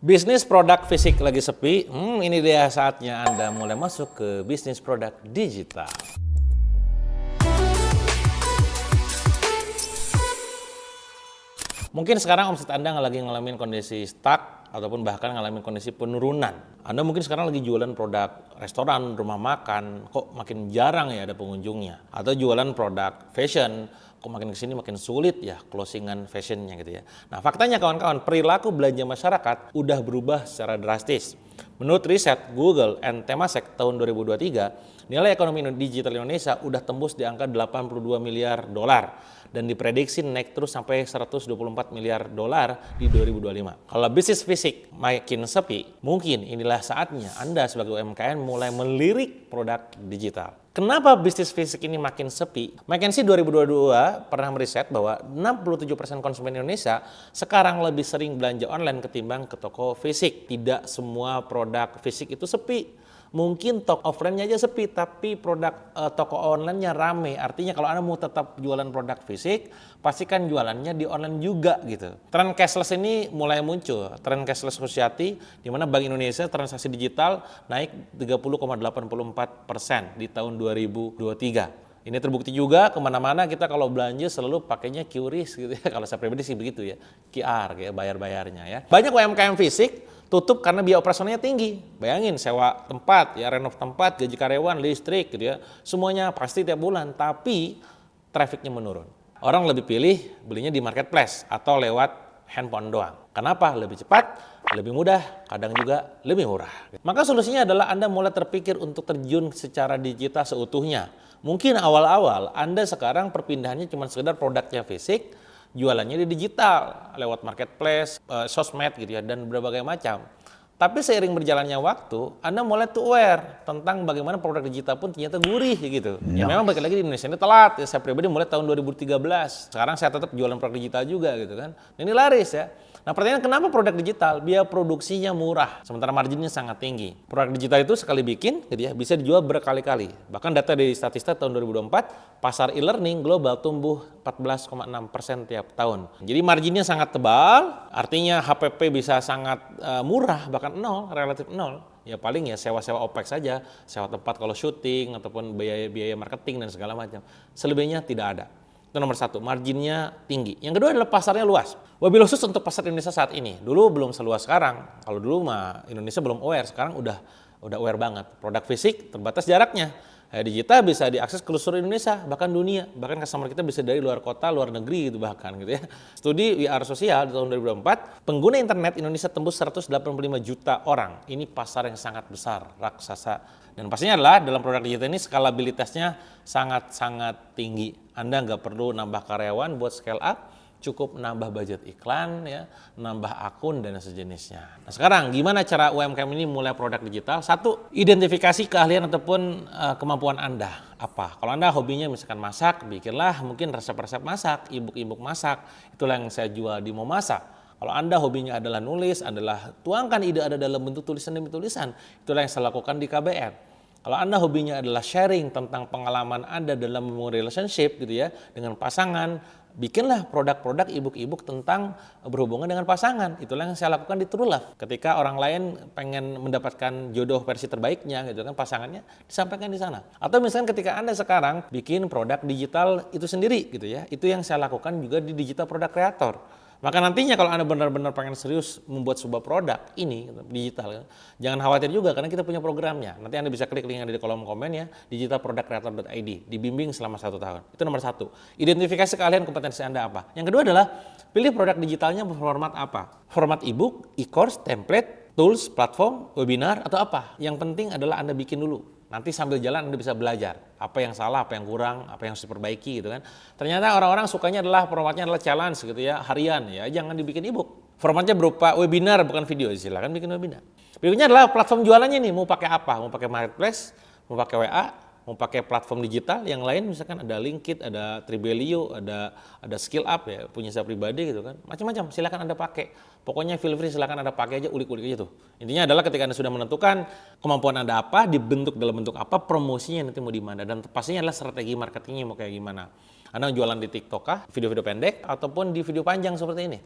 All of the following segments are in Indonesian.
Bisnis produk fisik lagi sepi, ini dia saatnya Anda mulai masuk ke bisnis produk digital. Mungkin sekarang omset Anda lagi ngalamin kondisi stuck ataupun bahkan ngalamin kondisi penurunan. Anda mungkin sekarang lagi jualan produk restoran, rumah makan, kok makin jarang ya ada pengunjungnya. Atau jualan produk fashion, kok makin kesini makin sulit ya closingan fashionnya gitu ya. Nah faktanya kawan-kawan, perilaku belanja masyarakat udah berubah secara drastis. Menurut riset Google and Temasek tahun 2023, nilai ekonomi digital Indonesia udah tembus di angka 82 miliar dolar dan diprediksi naik terus sampai 124 miliar dolar di 2025. Kalau bisnis fisik makin sepi, mungkin inilah saatnya Anda sebagai UMKM mulai melirik produk digital. Kenapa bisnis fisik ini makin sepi? McKinsey 2022 pernah meriset bahwa 67% konsumen Indonesia sekarang lebih sering belanja online ketimbang ke toko fisik. Tidak semua produk fisik itu sepi. Mungkin toko offline-nya aja sepi, tapi produk toko online-nya rame. Artinya kalau Anda mau tetap jualan produk fisik, pastikan jualannya di online juga gitu. Tren cashless ini mulai muncul. Tren cashless society, di mana Bank Indonesia transaksi digital naik 30,84% di tahun 2023. Ini terbukti juga kemana-mana kita kalau belanja selalu pakainya QRIS gitu ya. Kalau saya pribadi sih begitu ya, QR kayak bayar-bayarnya ya. Banyak UMKM fisik tutup karena biaya operasionalnya tinggi. Bayangin sewa tempat, ya renov tempat, gaji karyawan, listrik gitu ya. Semuanya pasti tiap bulan, tapi trafficnya menurun. Orang lebih pilih belinya di marketplace atau lewat handphone doang. Kenapa? Lebih cepat, lebih mudah, kadang juga lebih murah. Maka solusinya adalah Anda mulai terpikir untuk terjun secara digital seutuhnya. Mungkin awal-awal Anda sekarang perpindahannya cuma sekedar produknya fisik, jualannya di digital, lewat marketplace, sosmed gitu ya, dan berbagai macam. Tapi seiring berjalannya waktu, Anda mulai tuh aware tentang bagaimana produk digital pun ternyata gurih gitu. Ya memang balik lagi di Indonesia ini telat, ya saya pribadi mulai tahun 2013. Sekarang saya tetap jualan produk digital juga gitu kan. Ini laris ya. Nah pertanyaan kenapa produk digital? Biaya produksinya murah, sementara marginnya sangat tinggi. Produk digital itu sekali bikin gitu ya, bisa dijual berkali-kali. Bahkan data dari Statista tahun 2024, pasar e-learning global tumbuh 14,6% tiap tahun. Jadi marginnya sangat tebal, artinya HPP bisa sangat murah, bahkan nol, relatif nol. Ya paling ya sewa-sewa OPEX saja, sewa tempat kalau syuting ataupun biaya marketing dan segala macam. Selebihnya tidak ada. Itu nomor satu, marginnya tinggi. Yang kedua adalah pasarnya luas. Wabil khusus untuk pasar Indonesia saat ini. Dulu belum seluas sekarang. Kalau dulu mah Indonesia belum aware, sekarang udah aware banget. Produk fisik terbatas jaraknya. Digital bisa diakses ke seluruh Indonesia, bahkan dunia. Bahkan customer kita bisa dari luar kota, luar negeri gitu bahkan gitu ya. Studi WR Sosial di tahun 2004, pengguna internet Indonesia tembus 185 juta orang. Ini pasar yang sangat besar, raksasa. Dan pastinya adalah dalam produk digital ini skalabilitasnya sangat-sangat tinggi. Anda nggak perlu nambah karyawan buat scale up, cukup nambah budget iklan, ya, nambah akun dan sejenisnya. Nah sekarang gimana cara UMKM ini mulai produk digital? Satu, identifikasi keahlian ataupun kemampuan Anda. Apa? Kalau Anda hobinya misalkan masak, bikinlah mungkin resep-resep masak, ebook masak. Itulah yang saya jual di Mau Masak. Kalau Anda hobinya adalah nulis, adalah tuangkan ide Anda dalam bentuk tulisan demi tulisan. Itulah yang saya lakukan di KBR. Kalau Anda hobinya adalah sharing tentang pengalaman Anda dalam membangun relationship gitu ya dengan pasangan, bikinlah produk-produk ebook tentang berhubungan dengan pasangan. Itulah yang saya lakukan di Trulove. Ketika orang lain pengen mendapatkan jodoh versi terbaiknya gitu kan pasangannya, disampaikan di sana. Atau misalkan ketika Anda sekarang bikin produk digital itu sendiri gitu ya. Itu yang saya lakukan juga di Digital Product Creator. Maka nantinya kalau Anda benar-benar pengen serius membuat sebuah produk ini digital, jangan khawatir juga karena kita punya programnya. Nanti Anda bisa klik link yang ada di kolom komen ya, digitalproductcreator.id, dibimbing selama 1 tahun. Itu nomor 1. Identifikasi keahlian kompetensi Anda apa. Yang kedua adalah pilih produk digitalnya berformat apa. Format ebook, e-course, template, tools, platform, webinar, atau apa. Yang penting adalah Anda bikin dulu. Nanti sambil jalan Anda bisa belajar apa yang salah, apa yang kurang, apa yang harus diperbaiki gitu kan. Ternyata orang-orang sukanya adalah formatnya adalah challenge gitu ya, harian ya, jangan dibikin ebook. Formatnya berupa webinar bukan video, silakan bikin webinar. Berikutnya adalah platform jualannya nih, mau pakai apa? Mau pakai marketplace, mau pakai WA, mau pakai platform digital yang lain misalkan ada Linkit, ada Tribelio, ada Skill Up ya, punya saya pribadi gitu kan. Macam-macam silakan Anda pakai. Pokoknya feel free silakan Anda pakai aja, ulik-ulik aja tuh. Intinya adalah ketika Anda sudah menentukan kemampuan Anda apa, dibentuk dalam bentuk apa, promosinya nanti mau di mana dan pastinya adalah strategi marketingnya mau kayak gimana. Anda jualan di TikTok kah, video-video pendek ataupun di video panjang seperti ini.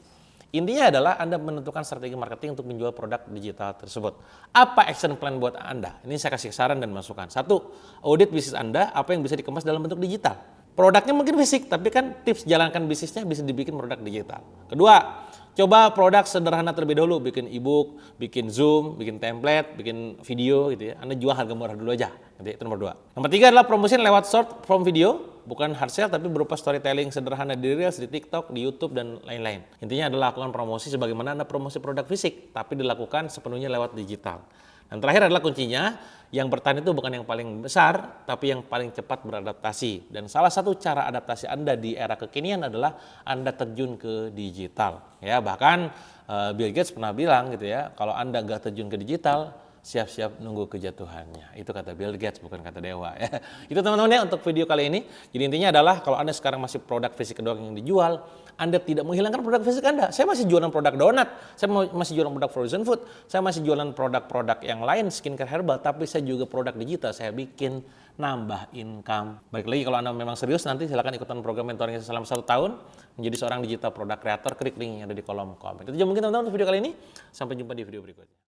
Intinya adalah Anda menentukan strategi marketing untuk menjual produk digital tersebut. Apa action plan buat Anda? Ini saya kasih saran dan masukan. Satu, audit bisnis Anda, apa yang bisa dikemas dalam bentuk digital. Produknya mungkin fisik, tapi kan tips jalankan bisnisnya bisa dibikin produk digital. Kedua, coba produk sederhana terlebih dahulu, bikin e-book, bikin Zoom, bikin template, bikin video gitu ya. Anda jual harga murah dulu aja. Itu nomor 2. Nomor 3 adalah promosiin lewat short form video, bukan hard sell tapi berupa storytelling sederhana di Reels, di TikTok, di YouTube dan lain-lain. Intinya adalah lakukan promosi sebagaimana Anda promosi produk fisik, tapi dilakukan sepenuhnya lewat digital. Dan terakhir adalah kuncinya, yang bertahan itu bukan yang paling besar, tapi yang paling cepat beradaptasi. Dan salah satu cara adaptasi Anda di era kekinian adalah Anda terjun ke digital. Ya, bahkan Bill Gates pernah bilang gitu ya, kalau Anda nggak terjun ke digital, siap-siap nunggu kejatuhannya. Itu kata Bill Gates, bukan kata dewa ya. Itu teman-teman ya untuk video kali ini. Jadi intinya adalah kalau Anda sekarang masih produk fisik doang yang dijual, Anda tidak menghilangkan produk fisik Anda. Saya masih jualan produk donat, saya masih jualan produk frozen food, saya masih jualan produk-produk yang lain, skincare herbal, tapi saya juga produk digital. Saya bikin nambah income. Balik lagi kalau Anda memang serius, nanti silakan ikutan program mentoring selama 1 tahun menjadi seorang digital product creator. Klik link yang ada di kolom komen. Itu aja mungkin teman-teman untuk video kali ini. Sampai jumpa di video berikutnya.